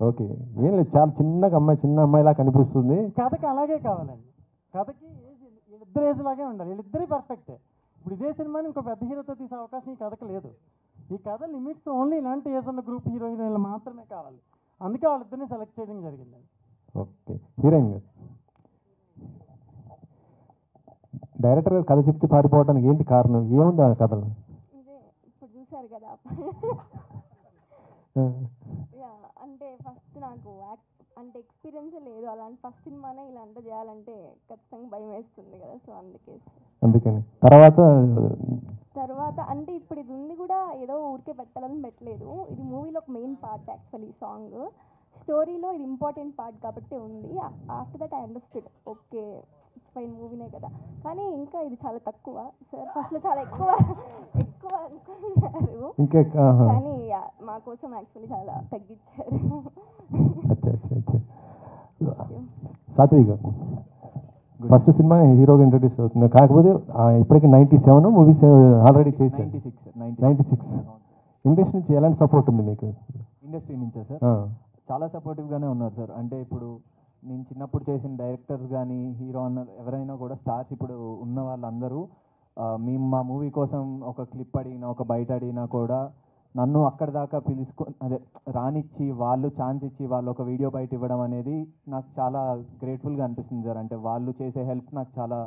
Okay, ఏం లేదు, చాలా చిన్న అమ్మాయిలా కనిపిస్తుంది. కథకి అలాగే కావాలండి. కథకి వీళ్ళిద్దరు ఏజ్ లాగే ఉండాలి, వీళ్ళిద్దరే పర్ఫెక్ట్. ఇప్పుడు ఇదే సినిమాని ఇంకో పెద్ద హీరోతో తీసే అవకాశం ఈ కథకు లేదు. ఈ కథ లిమిట్స్ ఓన్లీ ఇలాంటి ఏజ్ ఉన్న గ్రూప్ హీరోయిన్లు మాత్రమే కావాలి. అందుకే వాళ్ళిద్దరిని సెలెక్ట్ చేయడం జరిగిందండి. ఓకే, హీరోయిన్ గారు, డైరెక్టర్ గారు కథ చెప్తే పారిపోవడానికి ఏంటి కారణం, ఏముంది ఆ కథలో? ఇదే ఇప్పుడు చూసారు కదా. అంటే ఫస్ట్ నాకు అంటే ఎక్స్పీరియన్సే లేదు. అలాంటి ఫస్ట్ సినిమానే ఇలా అంతా చేయాలంటే ఖచ్చితంగా భయం వేస్తుంది కదా. సో అందుకని తర్వాత అంటే ఇప్పుడు ఇది ఉంది కూడా ఏదో ఊరికే పెట్టాలని పెట్టలేదు. ఇది మూవీలో ఒక మెయిన్ పార్ట్ యాక్చువల్లీ. సాంగ్ స్టోరీలో ఇది ఇంపార్టెంట్ పార్ట్ కాబట్టి ఉంది. After that I understood, okay it's fine, మూవీనే కదా. కానీ ఇంకా ఇది చాలా తక్కువ సార్. ఫస్ట్లో చాలా ఎక్కువ అనుకున్నారు, కానీ మా కోసం యాక్చువల్లీ చాలా తగ్గించారు. సాత్విక్ గారు, ఫస్ట్ సినిమా హీరోగా ఇంట్రడ్యూస్ అవుతుంది, కాకపోతే ఇప్పటికి 97 మూవీస్ ఆల్రెడీ చేశారు. 96 ఇండస్ట్రీ నుంచి ఎలాంటి సపోర్ట్ ఉంది మీకు? ఇండస్ట్రీ నుంచా సార్? చాలా సపోర్టివ్గానే ఉన్నారు సార్. అంటే ఇప్పుడు నేను చిన్నప్పుడు చేసిన డైరెక్టర్స్ కానీ హీరో అన్న ఎవరైనా కూడా స్టార్స్ ఇప్పుడు ఉన్న వాళ్ళందరూ మేము మా మూవీ కోసం ఒక క్లిప్ అడిగినా, ఒక బయట అడిగినా కూడా నన్ను అక్కడి దాకా రానిచ్చి వాళ్ళు ఛాన్స్ ఇచ్చి వాళ్ళు ఒక వీడియో బయట ఇవ్వడం అనేది నాకు చాలా గ్రేట్ఫుల్గా అనిపిస్తుంది సార్. అంటే వాళ్ళు చేసే హెల్ప్ నాకు చాలా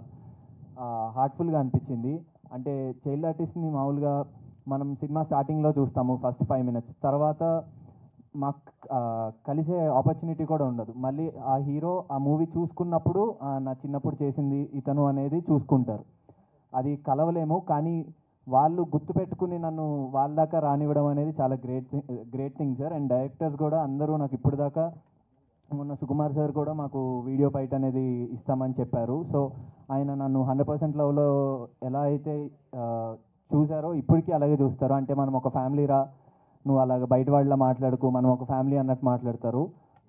హార్ట్ఫుల్గా అనిపించింది. అంటే చైల్డ్ ఆర్టిస్ట్ని మామూలుగా మనం సినిమా స్టార్టింగ్లో చూస్తాము ఫస్ట్ 5 minutes, తర్వాత మాకు కలిసే ఆపర్చునిటీ కూడా ఉండదు. మళ్ళీ ఆ హీరో ఆ మూవీ చూసుకున్నప్పుడు నా చిన్నప్పుడు చేసింది ఇతను అనేది చూసుకుంటారు. అది కలవలేము, కానీ వాళ్ళు గుర్తుపెట్టుకుని నన్ను వాళ్ళ దాకా రానివ్వడం అనేది చాలా great thing sir. And directors కూడా అందరూ నాకు ఇప్పుడు దాకా, మొన్న సుకుమార్ సార్ కూడా మాకు వీడియో బయట అనేది ఇస్తామని చెప్పారు. సో ఆయన నన్ను 100% లవ్లో ఎలా అయితే చూసారో ఇప్పటికీ అలాగే చూస్తారు. అంటే మనం ఒక ఫ్యామిలీ రా, నువ్వు అలాగ బయట వాళ్ళ మాట్లాడుకు, మనం ఒక ఫ్యామిలీ అన్నట్టు మాట్లాడతారు.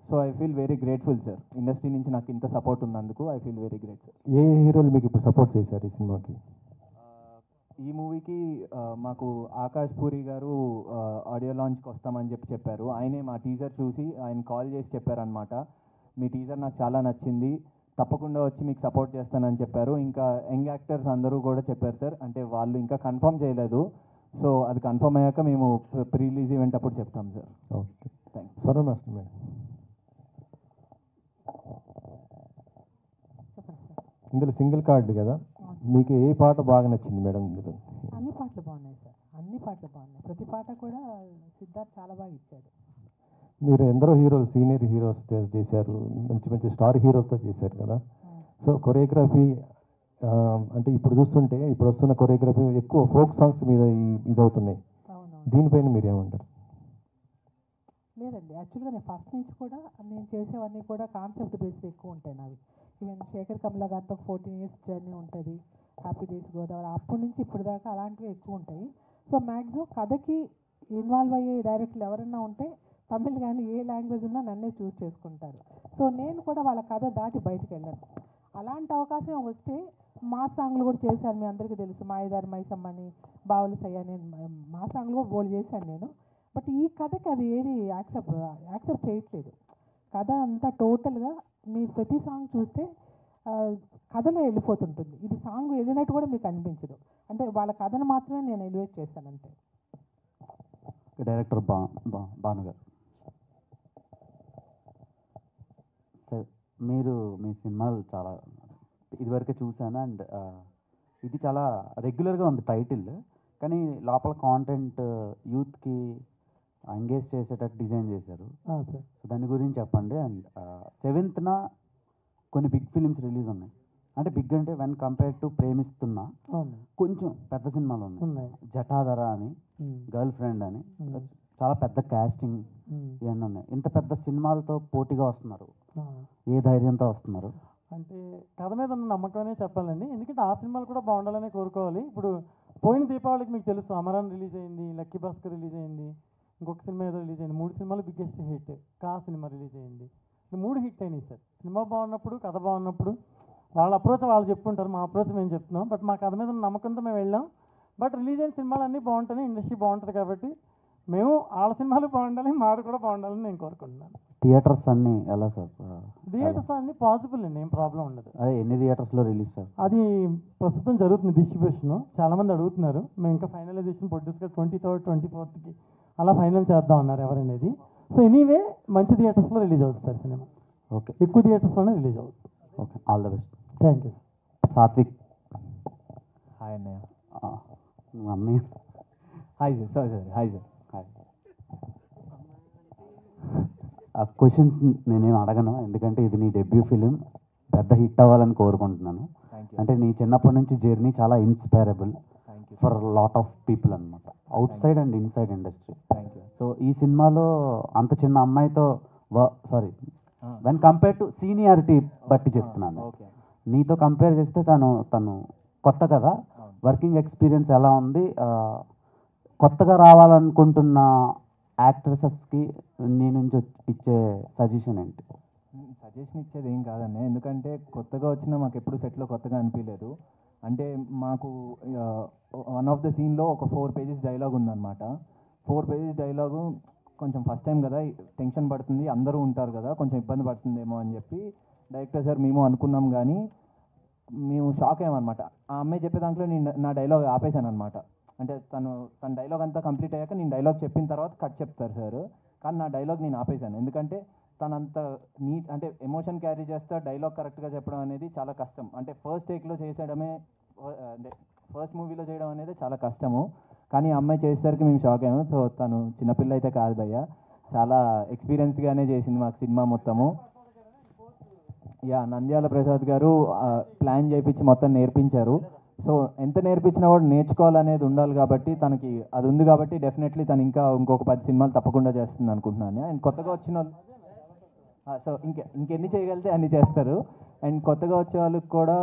So I feel very grateful sir. Industry నుంచి నాకు ఇంత సపోర్ట్ ఉన్నందుకు I feel very great sir. ఏ హీరోలు మీకు ఇప్పుడు సపోర్ట్ చేశారు ఈ సినిమాకి? ఈ మూవీకి మాకు ఆకాష్ పూరి గారు ఆడియో లాంచ్కి వస్తామని చెప్పారు. ఆయనే మా టీజర్ చూసి ఆయన కాల్ చేసి చెప్పారనమాట, మీ టీజర్ నాకు చాలా నచ్చింది, తప్పకుండా వచ్చి మీకు సపోర్ట్ చేస్తానని చెప్పారు. ఇంకా యంగ్ యాక్టర్స్ అందరూ కూడా చెప్పారు సార్. అంటే వాళ్ళు ఇంకా కన్ఫర్మ్ చేయలేదు, సో అది కన్ఫర్మ్ అయ్యాక మేము ప్రీ రిలీజ్ ఈవెంట్ అప్పుడు చెప్తాం సార్. Okay, thanks. సరే మాస్టర్ మేడం, ఇందులో సింగిల్ కార్డు కదా, మీకు ఏ పాట బాగా నచ్చింది మేడం ఇందులో? అన్ని పాటలు బాగున్నాయి సార్, అన్ని పాటలు బాగున్నాయి. ప్రతి పాట కూడా సిద్ధార్థ్ చాలా బాగా ఇచ్చాడు. మీరు ఎందరో హీరోలు, సీనియర్ హీరోస్ చేశారు, మంచి స్టార్ హీరోలతో చేశారు కదా. సో కొరియోగ్రఫీ అంటే ఇప్పుడు చూస్తుంటే ఇప్పుడు వస్తున్న కొరియోగ్రఫీ ఎక్కువ ఫోక్ సాంగ్స్ మీద ఇదవుతున్నాయి, దీనిపైన మీరు ఏమంటారు? లేదండి, యాక్చువల్గా నేను ఫస్ట్ నుంచి కూడా నేను చేసేవన్నీ కూడా కాన్సెప్ట్ బేస్డ్ ఎక్కువ ఉంటాయి నావి. ఈవెన్ శేఖర్ కమల గారితో 14 years జర్నీ ఉంటుంది, హ్యాపీ డేస్ గోదావరి, అప్పటి నుంచి ఇప్పుడు దాకా అలాంటివి ఎక్కువ ఉంటాయి. సో మ్యాక్సిమం కథకి ఇన్వాల్వ్ అయ్యే డైరెక్టర్లు ఎవరైనా ఉంటే తమిళ్ కానీ ఏ లాంగ్వేజ్ ఉన్నా నన్నే చూస్ చేసుకుంటారు. సో నేను కూడా వాళ్ళ కథ దాటి బయటకు వెళ్ళాను. అలాంటి అవకాశం వస్తే మా సాంగ్లు కూడా చేశాను, మీ అందరికీ తెలుసు, మాయదారి మైసమ్మని, బావులు సయ్యని మా సాంగ్లు కూడా బోల్డ్ చేశాను నేను. బట్ ఈ కథకి అది ఏది యాక్సెప్ట్ చేయట్లేదు. కథ అంతా టోటల్గా మీరు ప్రతి సాంగ్ చూస్తే కథలో వెళ్ళిపోతుంటుంది. ఇది సాంగ్ వెళ్ళినట్టు కూడా మీకు అనిపించదు. అంటే వాళ్ళ కథను మాత్రమే నేను ఎలివేట్ చేశాను అంతే. డైరెక్టర్ భాను గారు సార్, మీరు మీ సినిమాలు చాలా ఇదివరకే చూశాను. అండ్ ఇది చాలా రెగ్యులర్గా ఉంది టైటిల్, కానీ లోపల కాంటెంట్ యూత్కి ఎంగేజ్ చేసేటట్టు డిజైన్ చేశారు. సో దాని గురించి చెప్పండి. అండ్ 7th కొన్ని బిగ్ ఫిలిమ్స్ రిలీజ్ ఉన్నాయి. అంటే బిగ్ అంటే వెన్ కంపేర్ టు ప్రేమిస్తున్నా కొంచెం పెద్ద సినిమాలు ఉన్నాయి. జటాధర అని, గర్ల్ ఫ్రెండ్ అని, చాలా పెద్ద కాస్టింగ్ ఇవన్నీ ఉన్నాయి. ఇంత పెద్ద సినిమాలతో పోటీగా వస్తున్నారు, ఏ ధైర్యంతో వస్తున్నారు? అంటే కథ మీద ఉన్న నమ్మకమే చెప్పాలండి. ఎందుకంటే ఆ సినిమాలు కూడా బాగుండాలనే కోరుకోవాలి. ఇప్పుడు పోయిన దీపావళికి మీకు తెలుసు అమరాన్ రిలీజ్ అయింది, లక్కీ భాస్కర్ రిలీజ్ అయింది, ఇంకొక సినిమా ఏదో రిలీజ్ అయింది. 3 సినిమాలు బిగ్గెస్ట్ హిట్. కా సినిమా రిలీజ్ అయింది. 3 హిట్ అయినాయి సార్. సినిమా బాగున్నప్పుడు, కథ బాగున్నప్పుడు వాళ్ళ అప్రోచ్ వాళ్ళు చెప్పుకుంటారు, మా అప్రోచ్ మేము చెప్తున్నాం. బట్ మా కథ మీద ఉన్న నమ్మకంతో మేము వెళ్ళాం. బట్ రిలీజ్ అయిన సినిమాలు అన్నీ బాగుంటాయి, ఇండస్ట్రీ బాగుంటుంది. కాబట్టి మేము వాళ్ళ సినిమాలు బాగుండాలి, మాది కూడా బాగుండాలని నేను కోరుకుంటున్నాను. థియేటర్స్ అన్నీ ఎలా సార్? థియేటర్స్ అన్ని పాసిబుల్ అండి, ఏం ప్రాబ్లం ఉండదు. అదే ఎన్ని థియేటర్స్లో రిలీజ్ చేస్తారు? అది ప్రస్తుతం జరుగుతుంది డిస్ట్రిబ్యూషన్. చాలామంది అడుగుతున్నారు. మేము ఇంకా ఫైనలైజేషన్ ప్రొడ్యూస్గా 23rd 24th అలా ఫైనల్ చేద్దాం అన్నారు ఎవరనేది. సో ఎనీవే మంచి థియేటర్స్లో రిలీజ్ అవుతుంది సార్ సినిమా. ఓకే, ఎక్కువ థియేటర్స్లోనే రిలీజ్ అవుతుంది. Okay, all the best. Thank you. Satvik. Hi అన్నయ్య. నువ్వు అన్నయ్య. Hi sir. Hi sir. Hi. ఆ క్వశ్చన్స్ నేనేం అడగను, ఎందుకంటే ఇది నీ డెబ్యూ ఫిలిం, పెద్ద హిట్ అవ్వాలని కోరుకుంటున్నాను. Thank you. అంటే నీ చిన్నప్పటి నుంచి జర్నీ చాలా inspirable thank you. For lot of people అనమాట, outside and inside industry. Thank you. So ఈ సినిమాలో అంత చిన్న అమ్మాయితో వెన్ కంపేర్ టు సీనియారిటీ బట్టి చెప్తున్నాను, ఓకే. నీతో కంపేర్ చేస్తే తను కొత్త కదా, వర్కింగ్ ఎక్స్పీరియన్స్ ఎలా ఉంది, కొత్తగా రావాలనుకుంటున్న యాక్ట్రెసెస్కి నీ నుంచి ఇచ్చే సజెషన్ ఏంటి? సజెషన్ ఇచ్చేది ఏం కాదండి, ఎందుకంటే కొత్తగా వచ్చినా మాకు ఎప్పుడు సెట్లో కొత్తగా అనిపించలేదు. అంటే మాకు వన్ ఆఫ్ ద సీన్లో ఒక 4 pages డైలాగ్ ఉందన్నమాట. 4 pages డైలాగు కొంచెం ఫస్ట్ టైం కదా, టెన్షన్ పడుతుంది, అందరూ ఉంటారు కదా, కొంచెం ఇబ్బంది పడుతుందేమో అని చెప్పి డైరెక్టర్ సార్ మేము అనుకున్నాం. కానీ మేము షాక్ అయ్యామన్నమాట. ఆ అమ్మాయి చెప్పే దాంట్లో నేను నా డైలాగ్ ఆపేశాను అనమాట. అంటే తన డైలాగ్ అంతా కంప్లీట్ అయ్యాక నేను డైలాగ్ చెప్పిన తర్వాత కట్ చెప్తారు సార్, కానీ నా డైలాగ్ నేను ఆపేశాను. ఎందుకంటే తనంత నీట్, అంటే ఎమోషన్ క్యారీ చేస్తా డైలాగ్ కరెక్ట్గా చెప్పడం అనేది చాలా కష్టం. అంటే ఫస్ట్ టేక్లో చేసేయడమే, అంటే ఫస్ట్ మూవీలో చేయడం అనేది చాలా కష్టము. కానీ ఆ అమ్మాయి చేసేసరికి మేము షాక్ అయ్యాము. సో తను చిన్నపిల్ల అయితే కాదు భయ్య, చాలా ఎక్స్పీరియన్స్గానే చేసింది మాకు సినిమా మొత్తము. నంద్యాల ప్రసాద్ గారు ప్లాన్ చేయించి మొత్తం నేర్పించారు. సో ఎంత నేర్పించినా కూడా నేర్చుకోవాలనేది ఉండాలి కాబట్టి తనకి అది ఉంది కాబట్టి డెఫినెట్లీ తను ఇంకొక 10 సినిమాలు తప్పకుండా చేస్తుంది అనుకుంటున్నాను. అండ్ కొత్తగా వచ్చిన వాళ్ళు సో ఇంకెన్ని చేయగలిగితే అన్ని చేస్తారు. అండ్ కొత్తగా వచ్చే వాళ్ళకి కూడా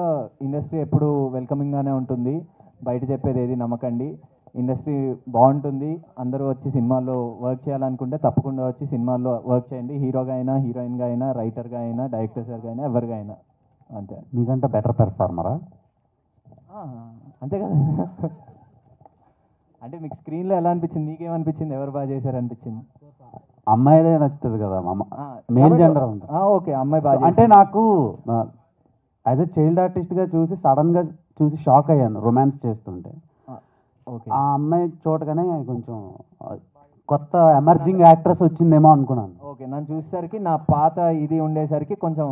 ఇండస్ట్రీ ఎప్పుడు వెల్కమింగ్గానే ఉంటుంది, బయట చెప్పేది ఏది నమ్మకండి. ఇండస్ట్రీ బాగుంటుంది, అందరూ వచ్చి సినిమాల్లో వర్క్ చేయాలనుకుంటే తప్పకుండా వచ్చి సినిమాల్లో వర్క్ చేయండి. హీరోగా అయినా, హీరోయిన్గా అయినా, రైటర్గా అయినా, డైరెక్టర్ సార్గా అయినా, ఎవరిగా అయినా అంతే. మీకంటే బెటర్ పెర్ఫార్మరా? అంతే కదా. అంటే మీకు స్క్రీన్లో ఎలా అనిపించింది, మీకేమనిపించింది, ఎవరు బాగా చేశారు అనిపించింది? అమ్మాయిలే నచ్చుతుంది కదా, మేల్ జెండర్ ఉంటుంది. ఓకే, అమ్మాయి బాగా అంటే నాకు యాజ్ ఎ చైల్డ్ ఆర్టిస్ట్గా చూసి సడన్గా చూసి షాక్ అయ్యాను రొమాన్స్ చేస్తుంటే. ఓకే, ఆ అమ్మాయి చూడగానే కొంచెం కొత్త ఎమర్జింగ్ యాక్ట్రెస్ వచ్చిందేమో అనుకున్నాను. ఓకే, నన్ను చూసేసరికి నా పాత ఇది ఉండేసరికి కొంచెం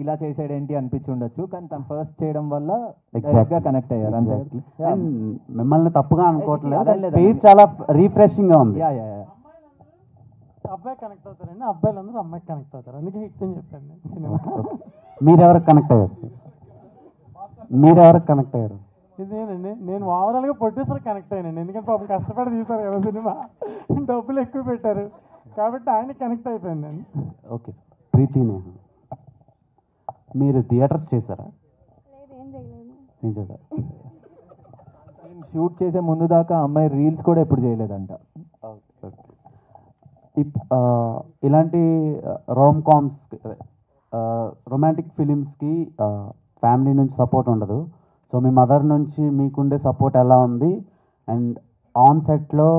ఇలా చేసాడు ఏంటి అనిపించి ఉండొచ్చు, కానీ తను ఫస్ట్ చేయడం వల్ల ఎగ్జాక్ట్గా కనెక్ట్ అయ్యారు. అంతే. అండ్ మిమ్మల్ని తప్పుగా అనుకోవట్లేదు, అదేం పేజ్ చాలా రిఫ్రెషింగ్గా ఉంది. అబ్బాయి కనెక్ట్ అవుతారండి, అబ్బాయిలందరూ అమ్మాయికి కనెక్ట్ అవుతారు, అందుకే హిట్ అని చెప్పాను నేను సినిమా. మీరెవరికి కనెక్ట్ అయ్యారు? మీరెవరికి కనెక్ట్ అయ్యారు? ఇదేనండి, నేను ఓవరాల్గా ప్రొడ్యూసర్ కనెక్ట్ అయ్యానండి, ఎందుకంటే పాపం కష్టపడి తీశారు కదా సినిమా, డబ్బులు ఎక్కువ పెట్టారు కాబట్టి ఆయన కనెక్ట్ అయిపోయింది నేను. ఓకే, ప్రీతి నేహ, మీరు థియేటర్స్ చేశారా? లేదు, ఏం చేయలేదు. ఏం చేశారు? షూట్ చేసే ముందు దాకా అమ్మాయి రీల్స్ కూడా ఎప్పుడు చేయలేదంట. ఇలాంటి రోమ్ కామ్స్, రొమాంటిక్ ఫిలిమ్స్కి ఫ్యామిలీ నుంచి సపోర్ట్ ఉండదు. సో మీ మదర్ నుంచి మీకుండే సపోర్ట్ ఎలా ఉంది? అండ్ ఆన్ సెట్లో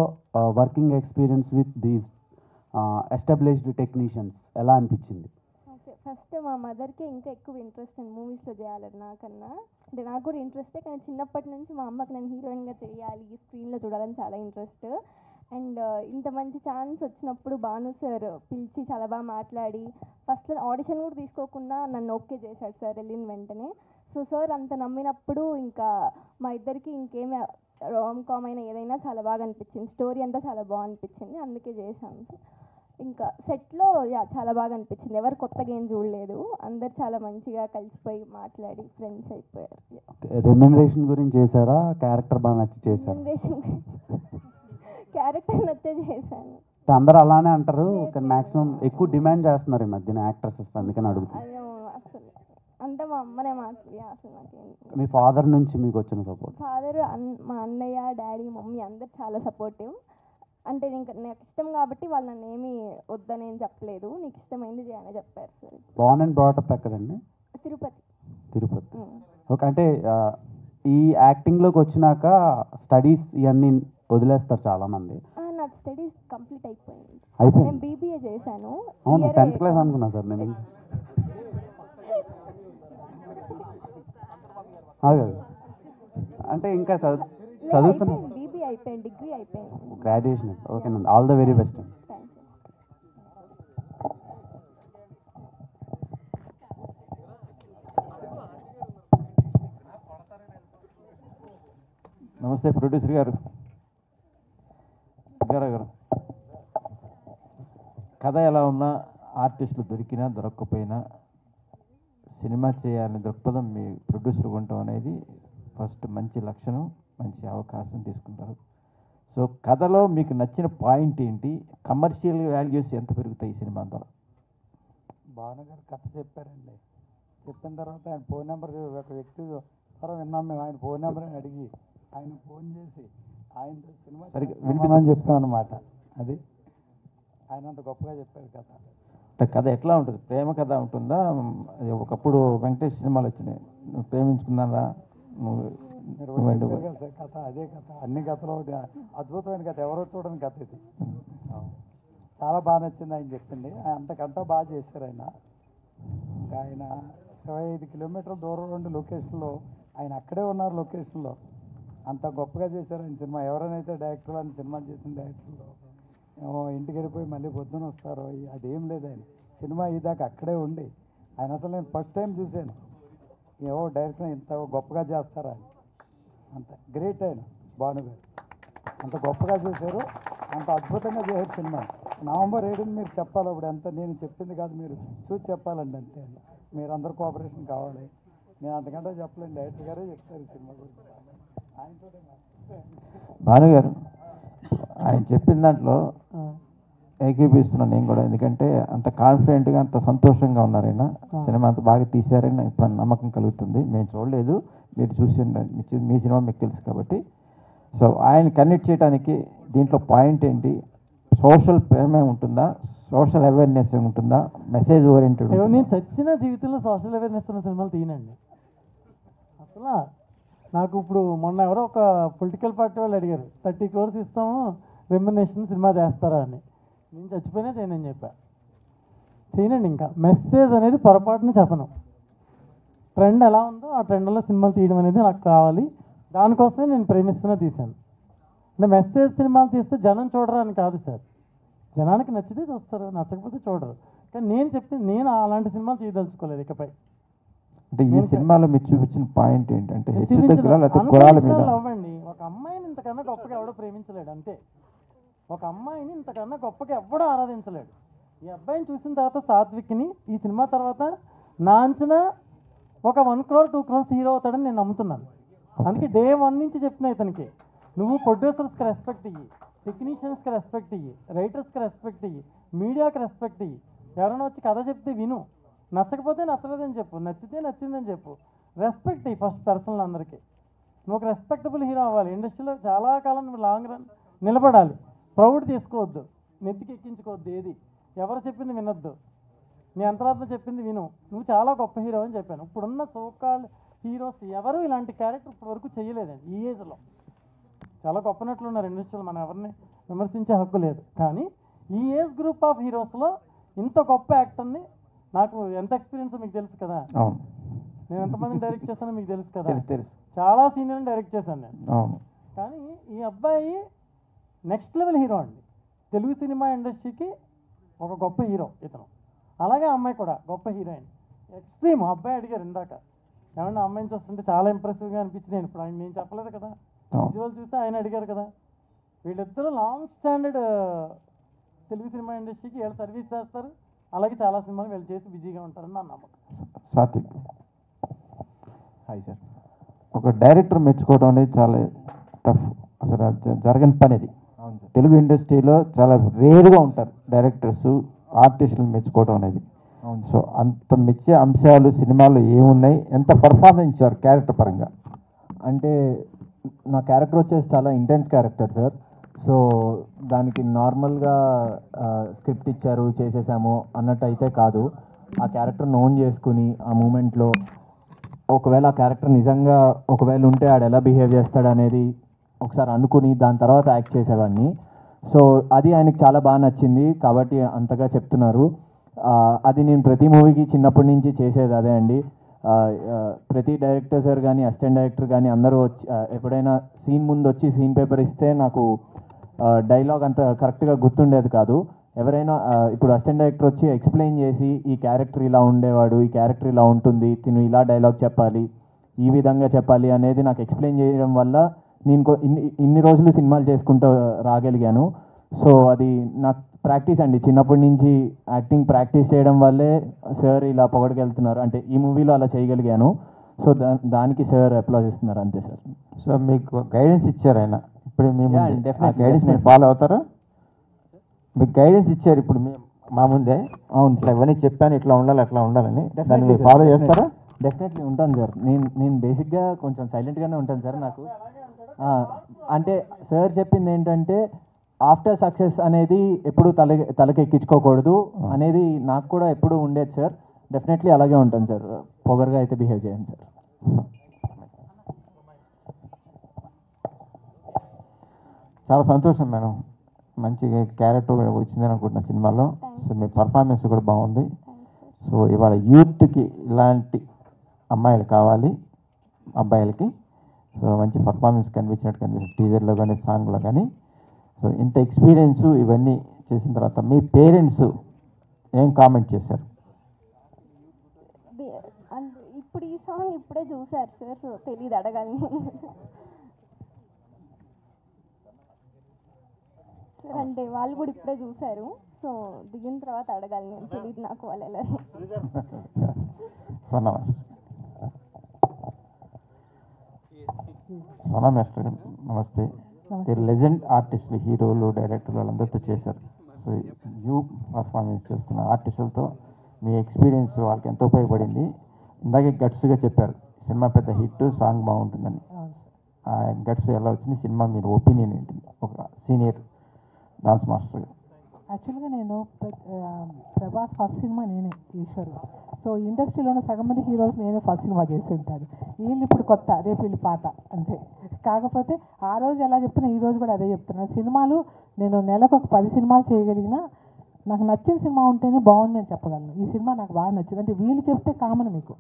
working experience with these established technicians ఎలా అనిపించింది? ఓకే, ఫస్ట్ మా మదర్కి ఇంకా ఎక్కువ ఇంట్రెస్ట్ అండి మూవీస్లో చేయాలని నాకన్నా. అంటే నాకు కూడా ఇంట్రెస్టే, కానీ చిన్నప్పటి నుంచి మా అమ్మకి నేను హీరోయిన్గా చేయాలి, స్క్రీన్లో చూడాలని చాలా ఇంట్రెస్ట్. అండ్ ఇంత మంచి ఛాన్స్ వచ్చినప్పుడు భాను సార్ పిలిచి చాలా బాగా మాట్లాడి ఫస్ట్లో ఆడిషన్ కూడా తీసుకోకుండా నన్ను ఓకే చేశాడు సార్ వెళ్ళిన వెంటనే. సో సార్ అంత నమ్మినప్పుడు ఇంకా మా ఇద్దరికి ఇంకేమి రామ్ కామ్ అయినా ఏదైనా చాలా బాగా అనిపించింది, స్టోరీ అంతా చాలా బాగా అనిపించింది, అందుకే చేశాను. ఇంకా సెట్లో చాలా బాగా అనిపించింది, ఎవరు కొత్తగా ఏం చూడలేదు, అందరు చాలా మంచిగా కలిసిపోయి మాట్లాడి ఫ్రెండ్స్ అయిపోయారు. రెమ్యునరేషన్ గురించి చేశారా, క్యారెక్టర్ బాగా నచ్చి చేశారా? రెమ్యునరేషన్ క్యారెక్టర్ నచ్చే చేశాను. అందరూ అలానే అంటారు, కానీ మ్యాక్సిమం ఎక్కువ డిమాండ్ చేస్తున్నారు ఈ మధ్యన యాక్ట్రెసెస్, అందుకని అడుగుతాను. అదే అసలు అంతా మా అమ్మనే మాట్లాడి అసలు నాకేం. మీ ఫాదర్ నుంచి మీకు వచ్చిన సపోర్ట్? ఫాదర్, మా అన్నయ్య, డాడీ, మమ్మీ అందరు చాలా సపోర్టివ్. అంటే నాకు ఇష్టం కాబట్టి వాళ్ళు నన్ను ఏమీ వద్దని ఏం చెప్పలేదు, నీకు ఇష్టమైంది చేయని చెప్పారు సార్. బార్న్ అండ్ బ్రాటప్ ఎక్కడండి? తిరుపతి. తిరుపతి. ఓకే, అంటే ఈ యాక్టింగ్లోకి వచ్చినాక స్టడీస్ ఇవన్నీ వదిలేస్తారు చాలామంది. నా స్టడీస్ కంప్లీట్ అయిపోయింది. అయిపోయింది. నేను బీబీఏ చేశాను. అవును, Year 10th క్లాస్ అనుకున్నా సార్ నేను. అంటే ఇంకా చదువుతున్నా. బీబీ అయిపోయింది, డిగ్రీ అయిపోయింది. గ్రాడ్యుయేషన్. ఓకేనండి, ఆల్ ద వెరీ బెస్ట్ అండి. Thank you. నమస్తే ప్రొడ్యూసర్ గారు. గారు కథ ఎలా ఉన్నా, ఆర్టిస్టులు దొరికినా దొరక్కపోయినా సినిమా చేయాలని దృక్పథం మీ ప్రొడ్యూసర్ ఉండటం అనేది ఫస్ట్ మంచి లక్షణం, మంచి అవకాశం తీసుకుంటారు. సో కథలో మీకు నచ్చిన పాయింట్ ఏంటి? కమర్షియల్ వాల్యూస్ ఎంత పెరుగుతాయి ఈ సినిమా ద్వారా? భాను గారు కథ చెప్పారండి. చెప్పిన తర్వాత ఆయన ఫోన్ నెంబర్ ఒక వ్యక్తి ద్వారా విన్నాం మేము. ఆయన ఫోన్ నెంబర్ అని అడిగి ఆయన ఫోన్ చేసి ఆయనతో సినిమా వినిపించని చెప్పాం అనమాట. అది ఆయన అంత గొప్పగా చెప్పారు కథ. అంటే కథ ఎట్లా ఉంటుంది? ప్రేమ కథ ఉంటుందా? ఒకప్పుడు వెంకటేష్ సినిమాలు వచ్చినాయి, నువ్వు ప్రేమించుకున్నారా కథ అదే కథ. అన్ని కథలు అద్భుతమైన కథ, ఎవరో చూడని కథ ఇది. చాలా బాగా నచ్చింది ఆయన చెప్పింది. అంతకంటే బాగా చేశారు ఆయన. ఆయన 25 కిలోమీటర్ల దూరం నుండి లొకేషన్లో ఆయన అక్కడే ఉన్నారు. లొకేషన్లో అంత గొప్పగా చేశారు ఆయన సినిమా. ఎవరైనా డైరెక్టర్లు అని సినిమా చేసిన డైరెక్టర్లు ఇంటికి వెళ్ళిపోయి మళ్ళీ పొద్దున వస్తారు, అదేం లేదు. ఆయన సినిమా ఇదాకా అక్కడే ఉండి ఆయన అసలు నేను ఫస్ట్ టైం చూశాను. ఏవో డైరెక్టర్ ఇంత గొప్పగా చేస్తారా అని. అంత గ్రేట్ ఆయన భాను గారు. అంత గొప్పగా చేశారు, అంత అద్భుతంగా చేశారు సినిమా. నవంబర్ 7ని మీరు చెప్పాలి. అప్పుడు ఎంత నేను చెప్పింది కాదు, మీరు చూసి చెప్పాలండి. అంతే అండి, మీరు అందరు కోఆపరేషన్ కావాలి. నేను అంతకంటే చెప్పలేను, డైరెక్టర్ గారే చెప్తారు ఈ సినిమా గురించి. ఆయనతో భాను గారు ఆయన చెప్పిన దాంట్లో ఏకీపిస్తున్నాను నేను కూడా. ఎందుకంటే అంత కాన్ఫిడెంట్గా, అంత సంతోషంగా ఉన్నారు ఆయన. సినిమా అంత బాగా తీశారని నాకు ఇప్పుడు నమ్మకం కలుగుతుంది. మేము చూడలేదు, మీరు చూసి మీ సినిమా మీకు తెలుసు కాబట్టి. సో ఆయన కనెక్ట్ చేయడానికి దీంట్లో పాయింట్ ఏంటి? సోషల్ ప్రేమ ఉంటుందా, సోషల్ అవేర్నెస్ ఉంటుందా, మెసేజ్ ఓరియంటెడ్? నేను చచ్చిన జీవితంలో సోషల్ అవేర్నెస్ ఉన్న సినిమాలు తీయనండి అసలు. నాకు ఇప్పుడు మొన్న ఎవరో ఒక పొలిటికల్ పార్టీ వాళ్ళు అడిగారు, 30 crores ఇస్తాము రెమ్యునరేషన్ సినిమా చేస్తారా అని. నేను చచ్చిపోయినా చేయనని చెప్పా. చేయనండి. ఇంకా మెసేజ్ అనేది పొరపాటున చెప్పను. ట్రెండ్ ఎలా ఉందో ఆ ట్రెండ్లో సినిమాలు తీయడం అనేది నాకు కావాలి. దానికోసమే నేను ప్రేమిస్తున్నా తీశాను. అంటే మెసేజ్ సినిమాలు తీస్తే జనం చూడరు అని కాదు సార్. జనానికి నచ్చితే చూస్తారు, నచ్చకపోతే చూడరు. కానీ నేను అలాంటి సినిమాలు చేయదలుచుకోలేదు ఇకపై. అంటే ఈ సినిమాలో మీరు చూపించిన పాయింట్ ఏంటంటే కులాల మీద అవ్వండి. ఒక అమ్మాయిని ఇంతకన్నా గొప్పగా ఎవడో ప్రేమించలేడు, అంతే. ఒక అమ్మాయిని ఇంతకన్నా గొప్పగా ఎవడో ఆరాధించలేడు. ఈ అబ్బాయిని చూసిన తర్వాత సాత్విక్ని ఈ సినిమా తర్వాత నా అంచనా ఒక 1 crore 2 crores హీరో అవుతాడని నేను నమ్ముతున్నాను. అందుకే Day 1 నుంచి చెప్పిన ఇతనికి, నువ్వు ప్రొడ్యూసర్స్కి రెస్పెక్ట్ ఇయ్యి, టెక్నీషియన్స్కి రెస్పెక్ట్ ఇయ్యి, రైటర్స్కి రెస్పెక్ట్ ఇయ్యి, మీడియాకి రెస్పెక్ట్ ఇయ్యి. ఎవరైనా వచ్చి కథ చెప్తే విను, నచ్చకపోతే నచ్చలేదని చెప్పు, నచ్చితే నచ్చిందని చెప్పు. రెస్పెక్ట్ ఇయ్యి ఫస్ట్ పర్సనల్ అందరికీ. నువ్వు ఒక రెస్పెక్టబుల్ హీరో అవ్వాలి. ఇండస్ట్రీలో చాలా కాలం నువ్వు లాంగ్ రన్ నిలబడాలి. ప్రౌడ్ తీసుకోవద్దు, నెత్తికి ఎక్కించుకోవద్దు. ఏది ఎవరు చెప్పింది వినొద్దు, నీ అంతరాత్మ చెప్పింది విను. నువ్వు చాలా గొప్ప హీరో అని చెప్పాను. ఇప్పుడున్న సోకాల్డ్ హీరోస్ ఎవరు ఇలాంటి క్యారెక్టర్ ఇప్పటివరకు చేయలేదండి. ఈ ఏజ్లో చాలా గొప్ప నటులు ఉన్నారు ఇండస్ట్రీలో, మనం ఎవరిని విమర్శించే హక్కు లేదు. కానీ ఈ ఏజ్ గ్రూప్ ఆఫ్ హీరోస్లో ఇంత గొప్ప యాక్టర్ని, నాకు ఎంత ఎక్స్పీరియన్స్ మీకు తెలుసు కదా. నేను ఎంతమందిని డైరెక్ట్ చేశానో మీకు తెలుసు కదా. చాలా సీనియర్ని డైరెక్ట్ చేశాను నేను. కానీ ఈ అబ్బాయి నెక్స్ట్ లెవెల్ హీరో అండి. తెలుగు సినిమా ఇండస్ట్రీకి ఒక గొప్ప హీరో ఇతను. అలాగే అమ్మాయి కూడా గొప్ప హీరోయిన్. ఎక్స్ట్రీమ్. అబ్బాయి అడిగారు ఇందాక, ఏమన్నా అమ్మాయిని చూస్తుంటే చాలా ఇంప్రెసివ్గా అనిపించింది. నేను ఇప్పుడు నేను చెప్పలేదు కదా, విజువల్ చూస్తే ఆయన అడిగారు కదా. వీళ్ళిద్దరూ లాంగ్ స్టాండర్డ్ తెలుగు సినిమా ఇండస్ట్రీకి వీళ్ళు సర్వీస్ చేస్తారు. అలాగే చాలా సినిమాలు వీళ్ళు చేసి బిజీగా ఉంటారని నా నమ్మకం. Satvik hi sir. ఒక డైరెక్టర్ మెచ్చుకోవడం అనేది చాలా టఫ్, అసలు జరగని పని అది. అవును సార్. తెలుగు ఇండస్ట్రీలో చాలా రేరుగా ఉంటారు డైరెక్టర్స్ ఆర్టిస్టులు మెచ్చుకోవడం అనేది. అవును. సో అంత మెచ్చే అంశాలు సినిమాలో ఏమున్నాయి, ఎంత పర్ఫార్మెన్స్ ఇచ్చారు క్యారెక్టర్ పరంగా? అంటే నా క్యారెక్టర్ వచ్చేసి చాలా ఇంటెన్స్ క్యారెక్టర్ సార్. సో దానికి నార్మల్గా స్క్రిప్ట్ ఇచ్చారు చేసేసాము అన్నట్టు అయితే కాదు. ఆ క్యారెక్టర్ నోన్ చేసుకుని ఆ మూమెంట్లో ఒకవేళ ఆ క్యారెక్టర్ నిజంగా ఒకవేళ ఉంటే ఆడు ఎలా బిహేవ్ చేస్తాడు అనేది ఒకసారి అనుకుని దాని తర్వాత యాక్ట్ చేసేవాడిని. సో అది ఆయనకి చాలా బాగా నచ్చింది కాబట్టి అంతగా చెప్తున్నారు. అది నేను ప్రతి మూవీకి చిన్నప్పటి నుంచి చేసేది అదే అండి. ప్రతి డైరెక్టర్ సార్ కానీ అసిస్టెంట్ డైరెక్టర్ కానీ అందరూ వచ్చి ఎప్పుడైనా సీన్ ముందు వచ్చి సీన్ పేపర్ ఇస్తే నాకు డైలాగ్ అంత కరెక్ట్గా గుర్తుండేది కాదు. ఎవరైనా ఇప్పుడు అసిస్టెంట్ డైరెక్టర్ వచ్చి ఎక్స్ప్లెయిన్ చేసి ఈ క్యారెక్టర్ ఇలా ఉండేవాడు, ఈ క్యారెక్టర్ ఇలా ఉంటుంది, తిను ఇలా డైలాగ్ చెప్పాలి, ఈ విధంగా చెప్పాలి అనేది నాకు ఎక్స్ప్లెయిన్ చేయడం వల్ల నేను ఇన్ని రోజులు సినిమాలు చేసుకుంటూ రాగలిగాను. సో అది నాకు ప్రాక్టీస్ అండి, చిన్నప్పటి నుంచి యాక్టింగ్ ప్రాక్టీస్ చేయడం వల్లే సార్ ఇలా పొగడగలుగుతున్నారు, అంటే ఈ మూవీలో అలా చేయగలిగాను. సో దానికి సార్ అప్లాజ్ ఇస్తున్నారు అంతే సార్. సో మీకు గైడెన్స్ ఇచ్చారు ఆయన, ఇప్పుడు మేము గైడెన్స్ మీరు definitely. ఫాలో అవుతారా? మీకు గైడెన్స్ ఇచ్చారు ఇప్పుడు మా ముందే, అవును ఇట్లా ఇవన్నీ చెప్పాను, ఇట్లా ఉండాలి అట్లా ఉండాలని, దాన్ని Definitely మీరు sir, ఫాలో చేస్తారా? డెఫినెట్లీ ఉంటాను సార్. నేను బేసిక్గా కొంచెం సైలెంట్గానే ఉంటాను సార్. నాకు అంటే సార్ చెప్పింది ఏంటంటే ఆఫ్టర్ సక్సెస్ అనేది ఎప్పుడు తలకి ఎక్కించుకోకూడదు అనేది నాకు కూడా ఎప్పుడు ఉండేది సార్. డెఫినెట్లీ అలాగే ఉంటాను సార్, పొగరుగా అయితే బిహేవ్ చేయండి సార్. చాలా సంతోషం మేడం, మంచి క్యారెక్టర్ వచ్చిందని అనుకుంటున్నా సినిమాలో. సో మీ పర్ఫార్మెన్స్ కూడా బాగుంది. సో ఇవాళ యూత్కి ఇలాంటి అమ్మాయిలు కావాలి, అబ్బాయిలకి. సో మంచి పర్ఫార్మెన్స్ కనిపించినట్టు టీజర్లో కానీ సాంగ్లో కానీ. సో ఇంత ఎక్స్పీరియన్స్ ఇవన్నీ చేసిన తర్వాత మీ పేరెంట్స్ ఏం కామెంట్ చేశారు? ఇప్పుడు ఈ సాంగ్ ఇప్పుడే చూసారు సార్, సో తెలియదు అడగాలి సార్, అంటే వాళ్ళు కూడా ఇప్పుడే చూసారు, సో దిగిన తర్వాత అడగాలి, నేను తెలియదు నాకు వాళ్ళు ఎలా. సోనా మాస్టర్ నమస్తే. లెజెండ్ ఆర్టిస్టులు, హీరోలు, డైరెక్టర్లు వాళ్ళందరితో చేశారు. సో న్యూ పర్ఫార్మెన్స్ చేస్తున్న ఆర్టిస్టులతో మీ ఎక్స్పీరియన్స్ వాళ్ళకి ఎంతో ఉపయోగపడింది. ఇందాకే గట్స్గా చెప్పారు సినిమా పెద్ద హిట్, సాంగ్ బాగుంటుందని. ఆ గట్స్ ఎలా వచ్చింది, సినిమా మీరు ఒపీనియన్ ఏంటి ఒక సీనియర్ డాన్స్ మాస్టర్? యాక్చువల్గా నేను ప్రభాస్ ఫస్ట్ సినిమా నేనే ఈశ్వరు. సో ఇండస్ట్రీలోనే సగం మంది హీరోలకు నేనే ఫస్ట్ సినిమా చేసి ఉంటాను. వీళ్ళు ఇప్పుడు కొత్త, రేపు వీళ్ళు పాత అంతే. కాకపోతే ఆ రోజు ఎలా చెప్తున్నా ఈ రోజు కూడా అదే చెప్తున్నాను. సినిమాలు నేను నెలకు ఒక 10 సినిమాలు చేయగలిగినా నాకు నచ్చిన సినిమా ఉంటేనే బాగుంది అని చెప్పగలను. ఈ సినిమా నాకు బాగా నచ్చింది అంటే వీళ్ళు చెప్తే కామన్, మీకు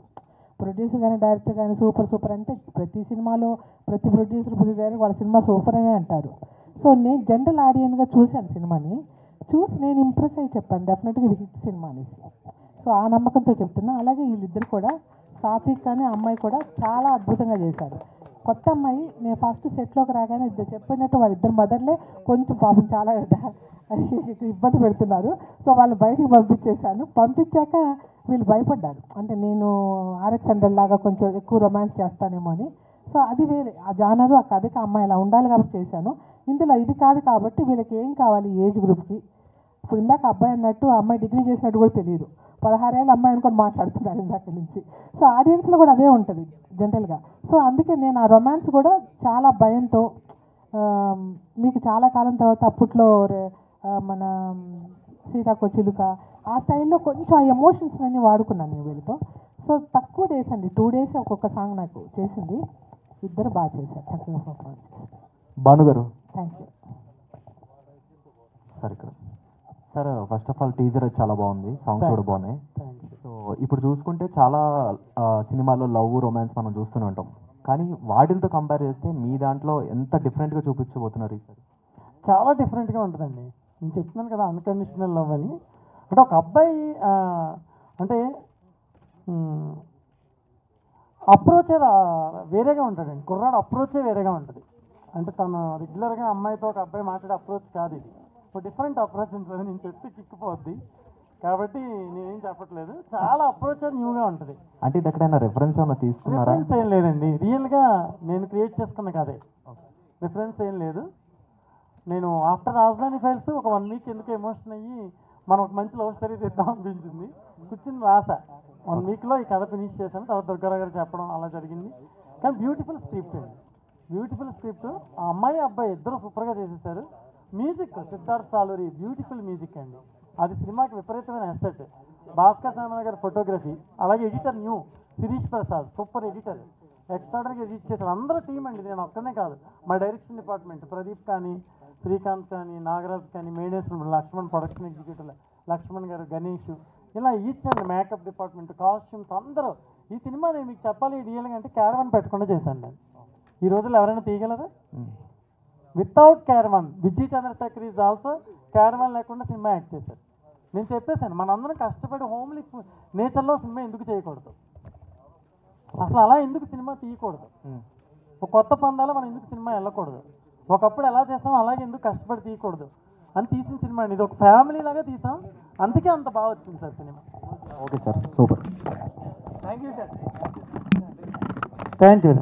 ప్రొడ్యూసర్ కానీ డైరెక్టర్ కానీ సూపర్ అంటే ప్రతి సినిమాలో ప్రతి ప్రొడ్యూసర్ డైరెక్టర్ వాళ్ళ సినిమా సూపర్ అనే అంటారు. సో నేను జనరల్ ఆడియన్గా చూశాను సినిమాని, చూసి నేను ఇంప్రెస్ అయ్యి చెప్పాను డెఫినెట్గా ఇది హిట్ సినిమా అనేసి. సో ఆ నమ్మకంతో చెప్తున్నా. అలాగే వీళ్ళిద్దరు కూడా, సాత్విక్ కానీ అమ్మాయి కూడా చాలా అద్భుతంగా చేశారు. కొత్త అమ్మాయి నేను ఫస్ట్ సెట్లోకి రాగానే ఇద్దరు చెప్పినట్టు వాళ్ళిద్దరు మదర్లే కొంచెం పాపం చాలా ఇబ్బంది పెడుతున్నారు. సో వాళ్ళు బయటికి పంపించేశాను. పంపించాక వీళ్ళు భయపడ్డారు, అంటే నేను RX100 లాగా కొంచెం ఎక్కువ రొమాన్స్ చేస్తానేమో అని. సో అది వేరే, ఆ జానరు ఆ కథకి అమ్మాయి అలా ఉండాలి కాబట్టి చేశాను. ఇందులో ఇది కాదు కాబట్టి వీళ్ళకి ఏం కావాలి ఏజ్ గ్రూప్కి. ఇప్పుడు ఇందాక అబ్బాయి అన్నట్టు అమ్మాయి డిగ్రీ చేసినట్టు కూడా తెలియదు, 16 ఏళ్ళ అమ్మాయి అనుకొని మాట్లాడుతున్నాడు ఇందాక నుంచి. సో ఆడియన్స్లో కూడా అదే ఉంటుంది జనరల్గా. సో అందుకే నేను ఆ రొమాన్స్ కూడా చాలా భయంతో, మీకు చాలా కాలం తర్వాత అప్పట్లో మన సీతాకో చిలుక ఆ స్టైల్లో కొంచెం ఆ ఎమోషన్స్ అన్నీ వాడుకున్నాను నేను వీళ్ళతో. సో తక్కువ డేస్ అండి, 2 డేస్ ఒక్కొక్క సాంగ్ నాకు చేసింది. ఇద్దరు బాగా చేశారు, చక్కగా పర్ఫార్మెన్స్. భానుగారు థ్యాంక్ యూ సార్. ఇక్కడ sir first of all teaser చాలా బాగుంది, సాంగ్స్ కూడా బాగున్నాయి. సో ఇప్పుడు చూసుకుంటే చాలా సినిమాల్లో లవ్, రొమాన్స్ మనం చూస్తూనే ఉంటాం, కానీ వాటితో కంపేర్ చేస్తే మీ దాంట్లో ఎంత డిఫరెంట్గా చూపించబోతున్నారు ఈసారి? చాలా డిఫరెంట్గా ఉంటుందండి. నేను చెప్తున్నాను కదా అన్కండిషనల్ లవ్ అని. అంటే ఒక అబ్బాయి అంటే అప్రోచే వేరేగా ఉంటాడండి, కుర్రాడు అప్రోచే వేరేగా ఉంటుంది. అంటే తను రెగ్యులర్గా అమ్మాయితో ఒక అబ్బాయి మాట్లాడే అప్రోచ్ కాదు ఇది, ఒక డిఫరెంట్ అప్రోచ్ ఉంటుంది. నేను చెప్తే చిక్కిపోద్ది కాబట్టి నేనేం చెప్పట్లేదు, చాలా అప్రోచ్ న్యూగా ఉంటుంది. అంటే ఇది ఎక్కడైనా రెఫరెన్స్ ఏమైనా తీసుకున్నారా? రిఫరెన్స్ ఏం లేదండి, రియల్గా నేను క్రియేట్ చేసుకున్న కదే, రిఫరెన్స్ ఏం లేదు. నేను ఆఫ్టర్ రాజధాని ఫైల్స్ ఒక 1 వీక్ ఎందుకు ఎమోషన్ అయ్యి మనం ఒక మంచి లవ్ స్టోరీ తీద్దాం అనిపించింది, కూర్చుని రాసా. 1 వీక్లో ఈ కథ ఫినిష్ చేశాను. తర్వాత దుర్గారావు గారు చెప్పడం అలా జరిగింది. కానీ బ్యూటిఫుల్ స్క్రిప్ట్ అండి, బ్యూటిఫుల్ స్క్రిప్ట్. ఆ అమ్మాయి అబ్బాయి ఇద్దరు సూపర్గా చేసేసారు. Music Siddharth Saluri beautiful music అండి, అది సినిమాకి విపరీతమైన అసెట్. భాస్కర్ సామన్ గారి ఫోటోగ్రఫీ, అలాగే ఎడిటర్ న్యూ శిరీష్ ప్రసాద్ సూపర్ ఎడిటర్, ఎక్స్ట్రాడనరీగా ఎడిట్ చేశారు. అందరూ టీం అండి, నేను ఒక్కనే కాదు. మా డైరెక్షన్ డిపార్ట్మెంట్ ప్రదీప్ కానీ, శ్రీకాంత్ కానీ నాగరాజ్ కానీ మేడేశ్వరం లక్ష్మణ్ ప్రొడక్షన్ ఎగ్జిక్యూటివ్ లక్ష్మణ్ గారు గణేష్ ఇలా each and makeup department costumes అందరూ ఈ సినిమా నేను మీకు చెప్పాలి రియల్గా అంటే క్యారవాన్ పెట్టకుండా చేశాను నేను ఈ రోజుల్లో ఎవరైనా తీయగలరా without caravan Vijay Chandrasekhar is also caravan లేకుండా సినిమా యాక్ట్ చేశారు నేను చెప్పేశాను మనందరం కష్టపడి హోమ్లీ నేచర్లో సినిమా ఎందుకు చేయకూడదు అసలు అలా ఎందుకు సినిమా తీయకూడదు ఒక కొత్త పందాలో మనం ఎందుకు సినిమా వెళ్ళకూడదు ఒకప్పుడు ఎలా చేస్తామో అలాగే ఎందుకు కష్టపడి తీయకూడదు అని తీసిన సినిమా అండి ఇది ఒక ఫ్యామిలీ లాగా తీసాం అందుకే అంత బాగా వచ్చింది sir cinema okay sir super thank you sir thank you